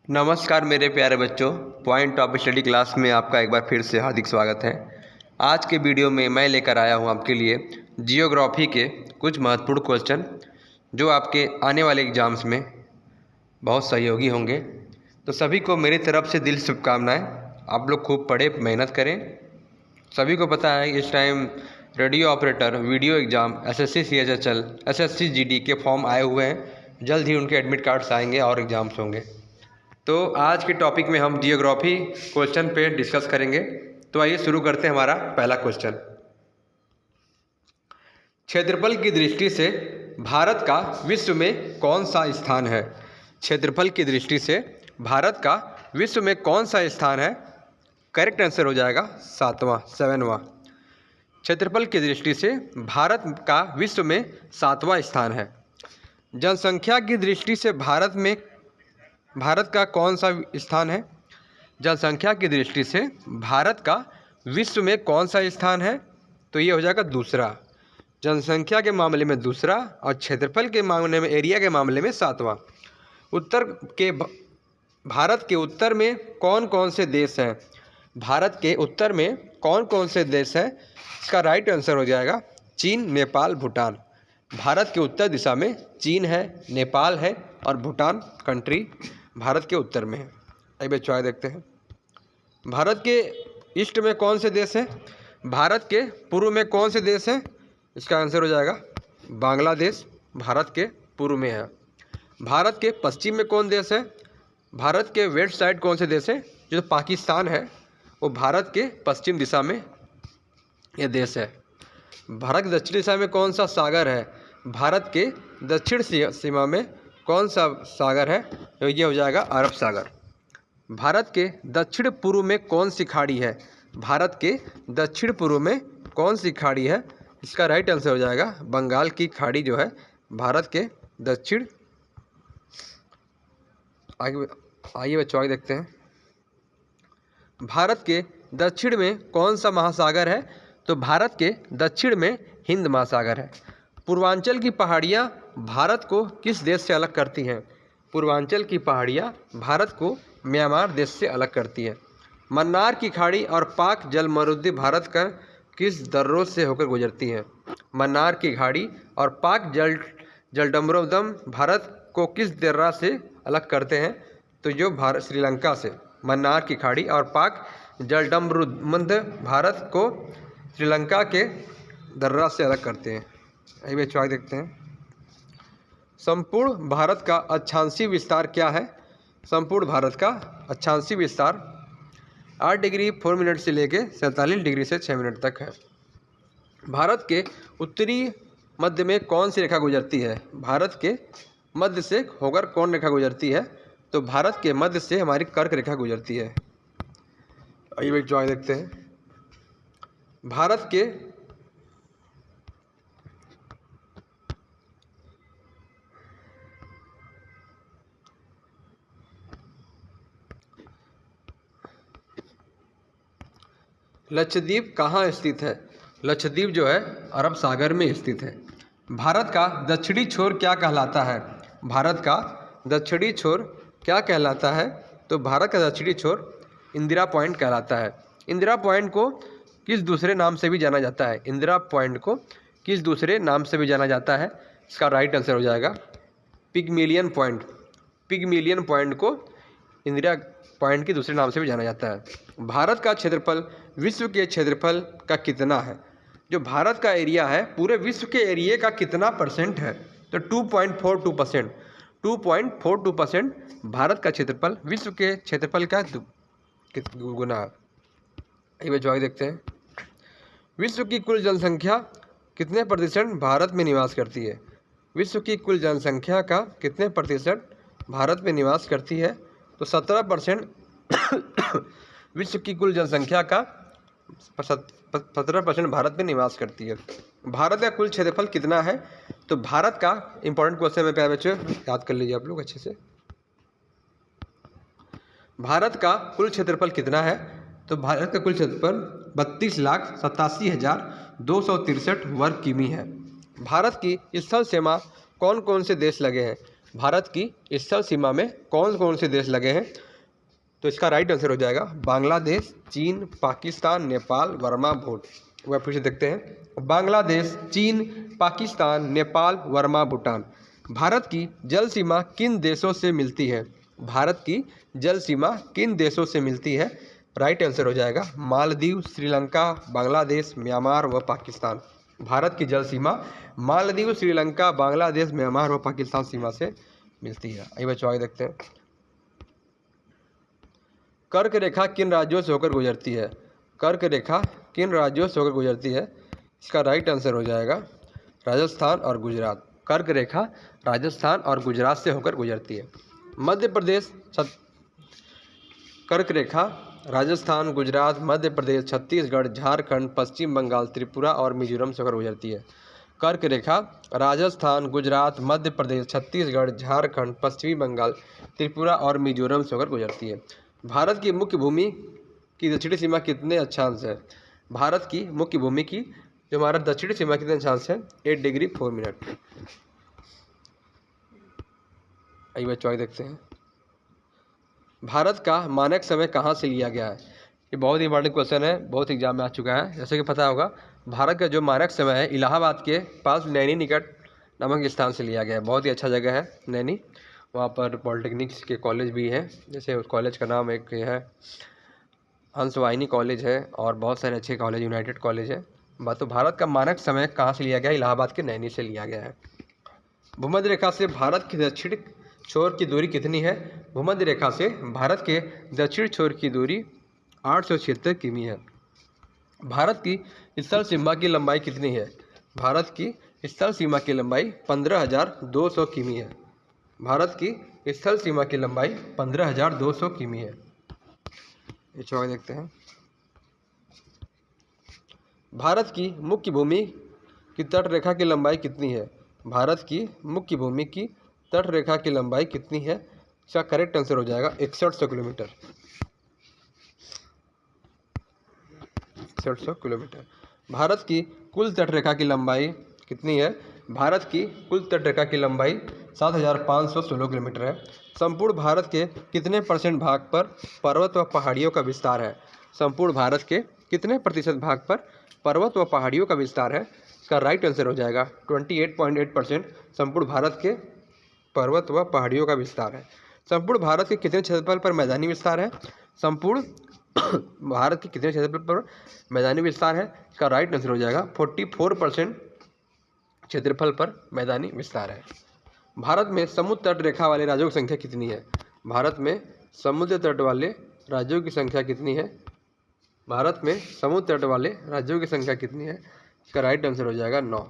नमस्कार मेरे प्यारे बच्चों, पॉइंट ऑफ स्टडी क्लास में आपका एक बार फिर से हार्दिक स्वागत है। आज के वीडियो में मैं लेकर आया हूं आपके लिए जियोग्राफी के कुछ महत्वपूर्ण क्वेश्चन जो आपके आने वाले एग्ज़ाम्स में बहुत सहयोगी होंगे। तो सभी को मेरी तरफ से दिल शुभकामनाएं। आप लोग खूब पढ़े, मेहनत करें। सभी को पता है इस time radio operator video exam SSC CHSL SSC GD के फॉर्म आए हुए हैं। जल्द ही उनके एडमिट कार्ड्स आएंगे और एग्ज़ाम्स होंगे। तो आज के टॉपिक में हम जियोग्राफी क्वेश्चन पे डिस्कस करेंगे। तो आइए शुरू करते हैं हमारा पहला क्वेश्चन। क्षेत्रफल की दृष्टि से भारत का विश्व में कौन सा स्थान है? क्षेत्रफल की दृष्टि से भारत का विश्व में कौन सा स्थान है? करेक्ट आंसर हो जाएगा 7वां। क्षेत्रफल की दृष्टि से भारत का विश्व में 7वां स्थान है। जनसंख्या की दृष्टि से भारत का कौन सा स्थान है? जनसंख्या की दृष्टि से भारत का विश्व में कौन सा स्थान है? तो ये हो जाएगा दूसरा। जनसंख्या के मामले में दूसरा और क्षेत्रफल के मामले में, एरिया के मामले में 7वां। भारत के उत्तर में कौन कौन से देश हैं? भारत के उत्तर में कौन कौन से देश हैं? इसका राइट आंसर हो जाएगा चीन, नेपाल, भूटान। भारत के उत्तर दिशा में चीन है, नेपाल है और भूटान कंट्री भारत के उत्तर में है। आइए चॉइस देखते हैं। भारत के ईस्ट में कौन से देश हैं? भारत के पूर्व में कौन से देश हैं? इसका आंसर हो जाएगा बांग्लादेश, भारत के पूर्व में है। भारत के पश्चिम में कौन देश है? भारत के वेस्ट साइड कौन से देश हैं? जो पाकिस्तान है वो भारत के पश्चिम दिशा में यह देश है। भारत की दक्षिण दिशा में कौन सा सागर है? भारत के दक्षिण सीमा में कौन सा सागर है? तो ये हो जाएगा अरब सागर। भारत के दक्षिण पूर्व में कौन सी खाड़ी है? भारत के दक्षिण पूर्व में कौन सी खाड़ी है? इसका राइट आंसर हो जाएगा बंगाल की खाड़ी जो है भारत के दक्षिण। आइए चॉइस देखते हैं। भारत के दक्षिण में कौन सा महासागर है? तो भारत के दक्षिण में हिंद महासागर है। पूर्वांचल की पहाड़ियाँ भारत को किस देश से अलग करती हैं? पूर्वांचल की पहाड़ियाँ भारत को म्यांमार देश से अलग करती हैं। मन्नार की खाड़ी और पाक जलमरुद्दी भारत का किस दर्रों से होकर गुजरती हैं? मन्नार की खाड़ी और पाक जलडमरुद्दम भारत को किस दर्रा से अलग करते हैं? तो जो भारत श्रीलंका से। मन्नार की खाड़ी और पाक जलडमरुद्द भारत को श्रीलंका के दर्रा से अलग करते हैं। आइए चॉइस देखते हैं। संपूर्ण भारत का अक्षांशीय विस्तार क्या है? संपूर्ण भारत का अक्षांशीय विस्तार 8 डिग्री 4 मिनट से लेकर 47 डिग्री से 6 मिनट तक है। भारत के उत्तरी मध्य में कौन सी रेखा गुजरती है? भारत के मध्य से होकर कौन रेखा गुजरती है? तो भारत के मध्य से हमारी कर्क रेखा गुजरती है। आइए चॉइस देखते हैं। भारत के लक्षद्वीप कहाँ स्थित है? लक्षद्वीप जो है अरब सागर में स्थित है। भारत का दक्षिणी छोर क्या कहलाता है? भारत का दक्षिणी छोर क्या कहलाता है? तो भारत का दक्षिणी छोर इंदिरा पॉइंट कहलाता है। इंदिरा पॉइंट को किस दूसरे नाम से भी जाना जाता है? इंदिरा पॉइंट को किस दूसरे नाम से भी जाना जाता है? इसका राइट आंसर हो जाएगा पिगमेलियन पॉइंट। पिगमेलियन पॉइंट को इंदिरा पॉइंट के दूसरे नाम से भी जाना जाता है। भारत का क्षेत्रफल विश्व के क्षेत्रफल का कितना है? जो भारत का एरिया है पूरे विश्व के एरिया का कितना परसेंट है? तो 2.42%। 2.42% भारत का क्षेत्रफल विश्व के क्षेत्रफल का गुना है। ये जवाब देखते हैं। विश्व की कुल जनसंख्या कितने प्रतिशत भारत में निवास करती है? विश्व की कुल जनसंख्या का कितने प्रतिशत भारत में निवास करती है? तो 17% विश्व की कुल जनसंख्या का 17% भारत में निवास करती है। भारत का कुल क्षेत्रफल कितना है? तो भारत का इंपॉर्टेंट क्वेश्चन में प्यारे बच्चों याद कर लीजिए आप लोग अच्छे से। भारत का कुल क्षेत्रफल कितना है? तो भारत का कुल क्षेत्रफल 32,87,263 वर्ग किमी है। भारत की स्थल सीमा कौन कौन से देश लगे हैं? भारत की स्थल सीमा में कौन कौन से देश लगे हैं? तो इसका राइट आंसर हो जाएगा बांग्लादेश, चीन, पाकिस्तान, नेपाल, वर्मा, भूटान। वह फिर से देखते हैं, बांग्लादेश, चीन, पाकिस्तान, नेपाल, वर्मा, भूटान। भारत की जल सीमा किन देशों से मिलती है? भारत की जल सीमा किन देशों से मिलती है? राइट आंसर हो जाएगा मालदीव, श्रीलंका, बांग्लादेश, म्यांमार व पाकिस्तान। भारत की जल सीमा मालदीव, श्रीलंका, बांग्लादेश, म्यांमार व पाकिस्तान सीमा से मिलती है। आइए बच्चों आगे देखते हैं, कर्क रेखा किन राज्यों से होकर गुजरती है? कर्क रेखा किन राज्यों से होकर गुजरती है? इसका राइट आंसर हो जाएगा राजस्थान और गुजरात। कर्क रेखा राजस्थान और गुजरात से होकर गुजरती है। मध्य प्रदेश कर्क रेखा राजस्थान, गुजरात, मध्य प्रदेश, छत्तीसगढ़, झारखंड, पश्चिम बंगाल, त्रिपुरा और मिजोरम से होकर गुजरती है। कर्क रेखा राजस्थान, गुजरात, मध्य प्रदेश, छत्तीसगढ़, झारखंड, पश्चिमी बंगाल, त्रिपुरा और मिजोरम से होकर गुजरती है। भारत की मुख्य भूमि की दक्षिणी सीमा कितने अक्षांश है? भारत की मुख्य भूमि की जो हमारा दक्षिणी सीमा कितने अक्षांश है? 8 डिग्री 4 मिनट। आइए बच्चों आगे देखते हैं, भारत का मानक समय कहाँ से लिया गया है? ये बहुत ही इंपॉर्टेंट क्वेश्चन है, बहुत एग्जाम में आ चुका है। जैसे कि पता होगा, भारत का जो मानक समय है इलाहाबाद के पास नैनी निकट नामक स्थान से लिया गया है। बहुत ही अच्छा जगह है नैनी, वहाँ पर पॉलिटेक्निक्स के कॉलेज भी हैं। जैसे उस कॉलेज का नाम एक है हंसवाहिनी कॉलेज है और बहुत सारे अच्छे कॉलेज, यूनाइटेड कॉलेज है। बात तो भारत का मानक समय कहाँ से लिया गया? इलाहाबाद के नैनी से लिया गया है। भूमध्य रेखा से भारत की दक्षिण छोर की दूरी कितनी है? भूमध्य रेखा से भारत के दक्षिण छोर की दूरी 876 किमी है। भारत की स्थल सीमा की लंबाई कितनी है? भारत की स्थल सीमा की लंबाई 15,200 किमी है। भारत की स्थल सीमा की लंबाई 15,200 किमी है। ये चौके देखते हैं, भारत की मुख्य भूमि की तट रेखा की लंबाई कितनी है? भारत की मुख्य भूमि की तट रेखा की लंबाई कितनी है? इसका करेक्ट आंसर हो जाएगा 6100 किलोमीटर। 6100 किलोमीटर। भारत की कुल तट रेखा की लंबाई कितनी है? भारत की कुल तट रेखा की लंबाई 7516 किलोमीटर है। संपूर्ण भारत के कितने परसेंट भाग पर पर्वत व पहाड़ियों का विस्तार है? संपूर्ण भारत के कितने प्रतिशत भाग पर पर्वत व पहाड़ियों का विस्तार है? इसका राइट आंसर हो जाएगा 28.8% संपूर्ण भारत के पर्वत व पहाड़ियों का विस्तार है। संपूर्ण भारत के कितने क्षेत्रफल पर मैदानी विस्तार है? संपूर्ण भारत के कितने क्षेत्रफल पर मैदानी विस्तार है? इसका राइट आंसर हो जाएगा 44% क्षेत्रफल पर मैदानी विस्तार है। भारत में समुद्र तट रेखा वाले राज्यों की संख्या कितनी है? भारत में समुद्र तट वाले राज्यों की संख्या कितनी है? भारत में समुद्र तट वाले राज्यों की संख्या कितनी है? इसका राइट आंसर हो जाएगा 9।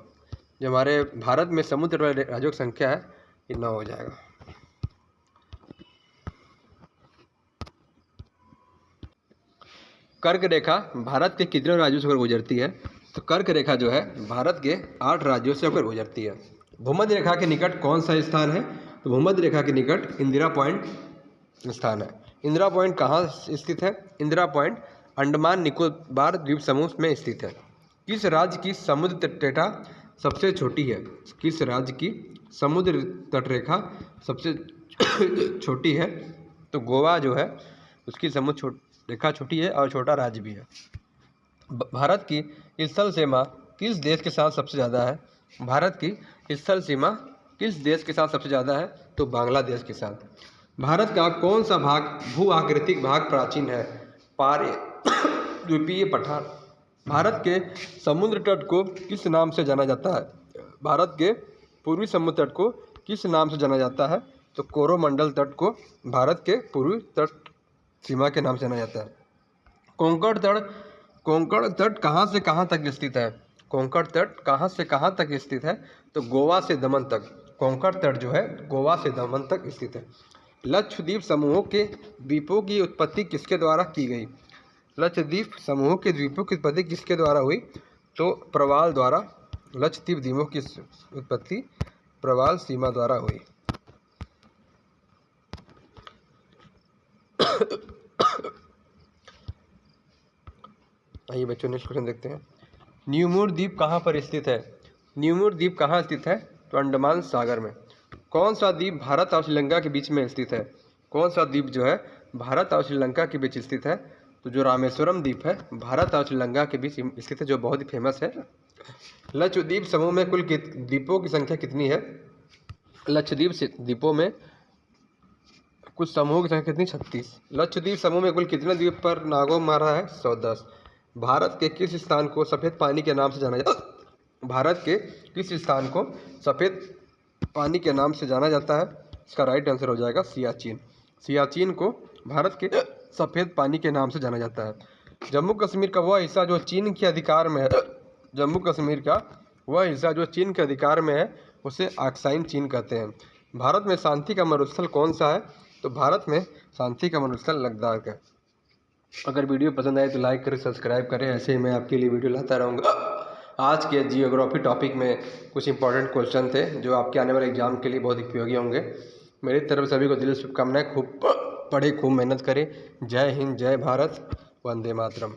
जो हमारे भारत में समुद्र तट वाले राज्यों की संख्या है ये 9 हो जाएगा। कर्क रेखा भारत के कितने राज्यों से होकर गुजरती है? तो कर्क रेखा जो है भारत के 8 राज्यों से होकर गुजरती है। भूमध्य रेखा के निकट कौन सा स्थान है? तो भूमध्य रेखा के निकट इंदिरा पॉइंट स्थान है। इंदिरा पॉइंट कहाँ स्थित है? इंदिरा पॉइंट अंडमान निकोबार द्वीप समूह में स्थित है। किस राज्य की समुद्र तटरेखा सबसे छोटी है? किस राज्य की समुद्र तटरेखा सबसे छोटी है? तो गोवा जो है उसकी समुद्र रेखा छोटी है और छोटा राज्य भी है। भारत की स्थल सीमा किस देश के साथ सबसे ज़्यादा है? भारत की स्थल सीमा किस देश के साथ सबसे ज़्यादा है? तो बांग्लादेश के साथ। भारत का कौन सा भाग भू आकृतिक भाग प्राचीन है? पारे द्वीपीय पठार। भारत के समुद्र तट को किस नाम से जाना जाता है? भारत के पूर्वी समुद्र तट को किस नाम से जाना जाता है? तो कोरोमंडल तट को भारत के पूर्वी तट सीमा के नाम से जाना जाता है। कोंकण तट कहाँ से कहाँ तक स्थित है? कोंकण तट कहाँ से कहाँ तक स्थित है? तो गोवा से दमन तक। कोंकण तट जो है गोवा से दमन तक स्थित है। लक्षद्वीप समूहों के द्वीपों की उत्पत्ति किसके द्वारा की गई? लक्षद्वीप समूहों के द्वीपों की उत्पत्ति किसके द्वारा हुई? तो प्रवाल द्वारा। लक्षद्वीप द्वीपों की उत्पत्ति प्रवाल सीमा द्वारा हुई। आइए बच्चों नेक्स्ट क्वेश्चन देखते हैं, न्यूमूर द्वीप कहाँ पर स्थित है? न्यूमूर द्वीप कहाँ स्थित है? तो अंडमान सागर में। कौन सा द्वीप भारत और श्रीलंका के बीच में स्थित है? कौन सा द्वीप जो है भारत और श्रीलंका के बीच स्थित है? तो जो रामेश्वरम द्वीप है भारत और श्रीलंका के बीच स्थित है, जो बहुत ही फेमस है। लक्षद्वीप समूह में कुल द्वीपों की संख्या कितनी है? लक्षद्वीप द्वीपों में कुछ समूह की संख्या कितनी? 36। लक्षद्वीप समूह में कुल कितने द्वीप पर नागो मारा है? 110। भारत के किस स्थान को सफ़ेद पानी के नाम से जाना जाता? भारत के किस स्थान को सफ़ेद पानी के नाम से जाना जाता है? इसका राइट आंसर हो जाएगा सियाचिन। सियाचिन को भारत के सफ़ेद पानी के नाम से जाना जाता है। जम्मू कश्मीर का वह हिस्सा जो चीन के अधिकार में है, जम्मू कश्मीर का वह हिस्सा जो चीन के अधिकार में है उसे ऑक्साइन चीन कहते हैं। भारत में शांति का मरुस्थल कौन सा है? तो भारत में शांति का मरुस्थल लद्दाख है। अगर वीडियो पसंद आए तो लाइक करें, सब्सक्राइब करें। ऐसे ही मैं आपके लिए वीडियो लाता रहूँगा। आज के जियोग्राफी टॉपिक में कुछ इंपॉर्टेंट क्वेश्चन थे जो आपके आने वाले एग्जाम के लिए बहुत उपयोगी होंगे। मेरी तरफ सभी को दिल से शुभकामनाएं। खूब पढ़े, खूब मेहनत करें। जय हिंद, जय भारत, वंदे मातरम।